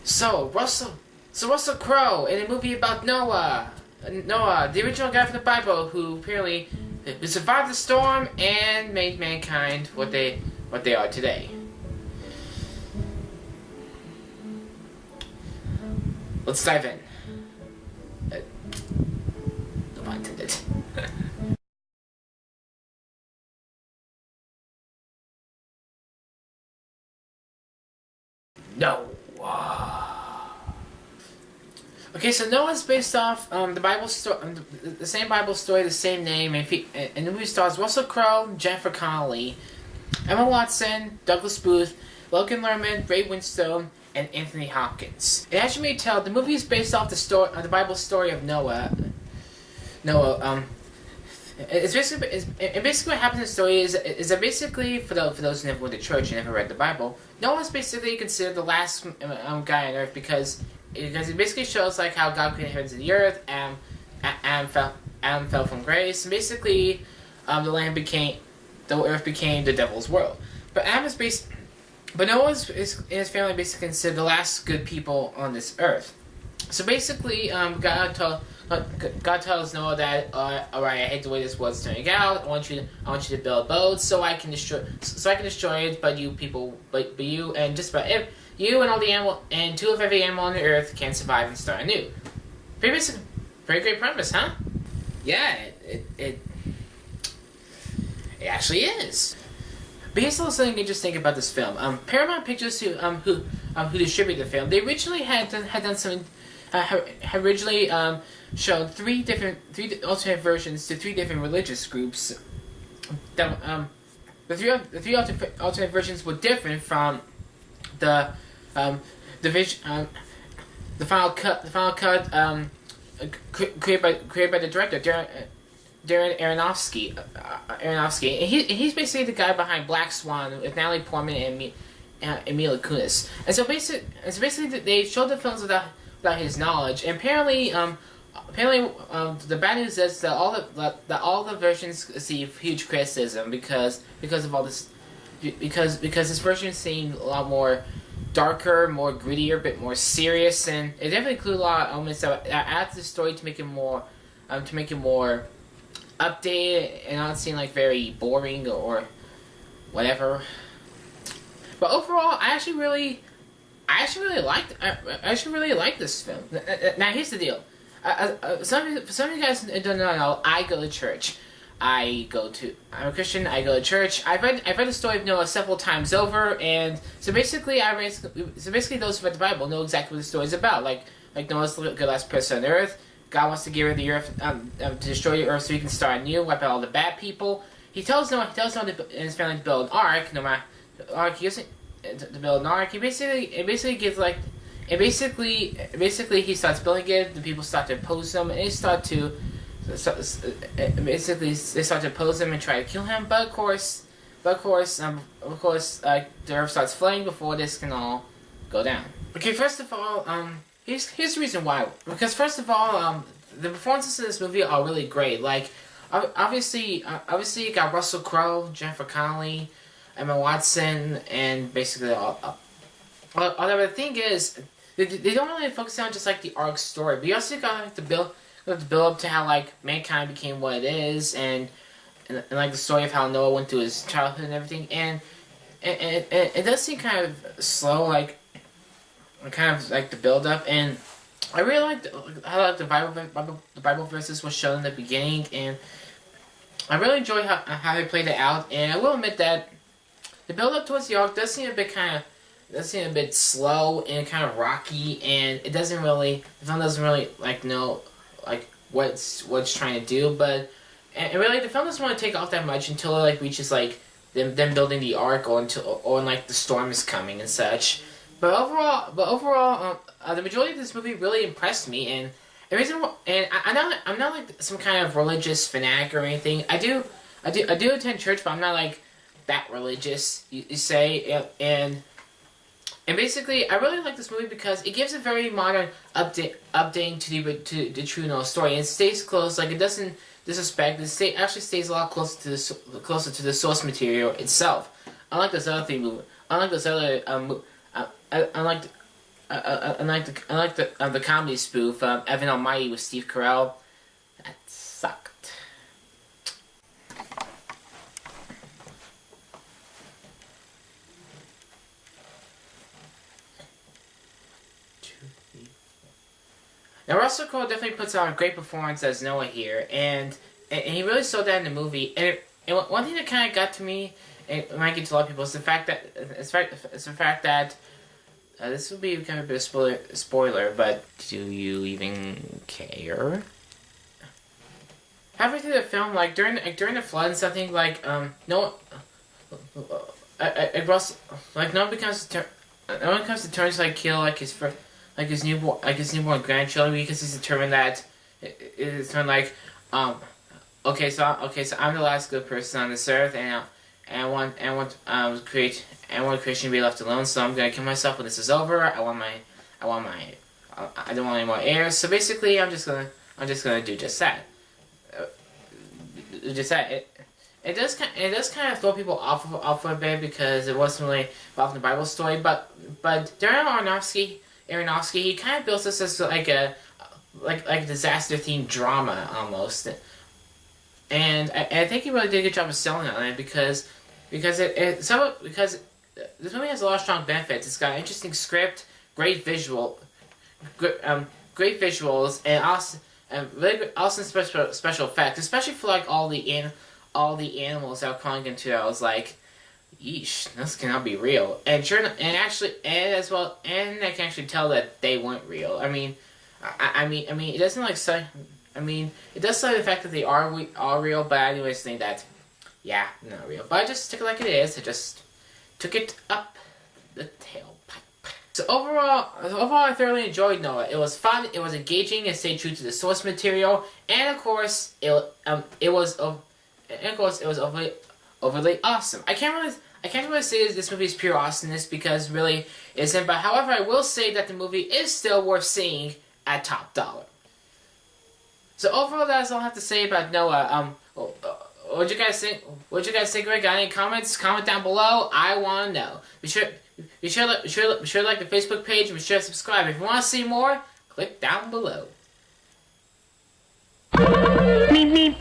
So Russell Crowe in a movie about Noah, the original guy from the Bible, who apparently survived the storm and made mankind what they are today. Let's dive in. No pun intended. No. Okay, so Noah's based off the Bible story, the same Bible story, the same name, and the movie stars Russell Crowe, Jennifer Connelly, Emma Watson, Douglas Booth, Logan Lerman, Ray Winstone, and Anthony Hopkins. And as you may tell, the movie is based off the Bible story of Noah. Basically what happens in the story is that basically for those who never went to church and never read the Bible, Noah's basically considered the last guy on earth because it basically shows like how God created heavens and the earth, and Adam fell from grace, and basically the earth became the devil's world. But Noah and his family basically considered the last good people on this earth. So basically, God tells Noah that, all right, I hate the way this world's turning out. I want you to build boats so I can destroy it. But you and just about you and all the animal and two of every animal on the earth can survive and start anew. Pretty great premise, huh? Yeah, it actually is. But here's a little something interesting about this film. Paramount Pictures, who distributed the film, they originally had originally shown three alternate versions to three different religious groups. The three alternate versions were different from the final cut created by the director Darren Aronofsky. And he's basically the guy behind Black Swan with Natalie Portman and Mila Kunis. And so basically they showed the films without his knowledge. And apparently the bad news is that all the versions receive huge criticism because of all this, because this version seemed a lot more darker, more grittier, a bit more serious, and it definitely included a lot of elements that add to the story to make it more updated and not seem like very boring or whatever. But overall, I actually really like this film. Now here's the deal. Some of you guys don't know. I go to church. I'm a Christian. I go to church. I've read the story of Noah several times over, and so basically those who read the Bible know exactly what the story is about. Like Noah's the last person on earth. God wants to get rid of the earth, to destroy the earth so he can start anew, wipe out all the bad people. He tells Noah and his family to build an ark. To build an ark. He basically gives like. And basically, he starts building it. The people start to oppose him, and they start to oppose him and try to kill him. But of course, the earth starts flooding before this can all go down. Okay, first of all, here's the reason why. Because first of all, the performances in this movie are really great. Like, obviously, you got Russell Crowe, Jennifer Connelly, Emma Watson, and basically all. Although the thing is, they don't really focus on just like the arc story, but you also got like the build up to how like mankind became what it is, and like the story of how Noah went through his childhood and everything, and it does seem kind of slow, like kind of like the build up, and I really liked how like the Bible verses was shown in the beginning, and I really enjoyed how they played it out, and I will admit that the build up towards the arc does seem a bit slow and kind of rocky, and the film doesn't really like know like what it's trying to do, but and really the film doesn't want to take off that much until it like reaches like them building the ark or like the storm is coming and such. But overall, the majority of this movie really impressed me, and the reason I'm not like some kind of religious fanatic or anything. I do attend church, but I'm not like that religious, you say, and basically, I really like this movie because it gives a very modern updating to the true Noah story, and it stays close. Like, it doesn't disrespect. It actually stays a lot closer to the source material itself. Unlike those other the comedy spoof, Evan Almighty with Steve Carell. That sucked. Now Russell Crowe definitely puts on a great performance as Noah here, and he really showed that in the movie. And one thing that kind of got to me, and it might get to a lot of people, is the fact that this will be kind of a bit of spoiler, but do you even care? Halfway through the film, like during the flood and something, like no one becomes to turn to like kill like his newborn grandchildren because he's determined that it's like okay, so I'm the last good person on this earth, and I want creation to be left alone. So I'm gonna kill myself when this is over. I don't want any more heirs. So basically, I'm just gonna do just that. It does kind of throw people off a bit because it wasn't really involved in the Bible story. But Darren Aronofsky, he kind of built this as like a disaster themed drama almost. And I think he really did a good job of selling on it because this movie has a lot of strong benefits. It's got an interesting script, great visuals, and really good, awesome special effects, especially for like all the animals that were calling into it. I was like, yeesh, this cannot be real. And I can actually tell that they weren't real. I mean, it doesn't like say. I mean, it does say the fact that they are real, but I anyways think that, yeah, not real. But I just took it like it is. I just took it up the tailpipe. So overall, I thoroughly enjoyed Noah. It was fun. It was engaging and stayed true to the source material. And of course, it was overly awesome. I can't really say this movie is pure awesomeness because really it isn't. But however, I will say that the movie is still worth seeing at top dollar. So overall, that's all I have to say about Noah. What'd you guys think? Got any comments? Comment down below. I want to know. Be sure to like the Facebook page and be sure to subscribe. If you want to see more, click down below. Meep meep.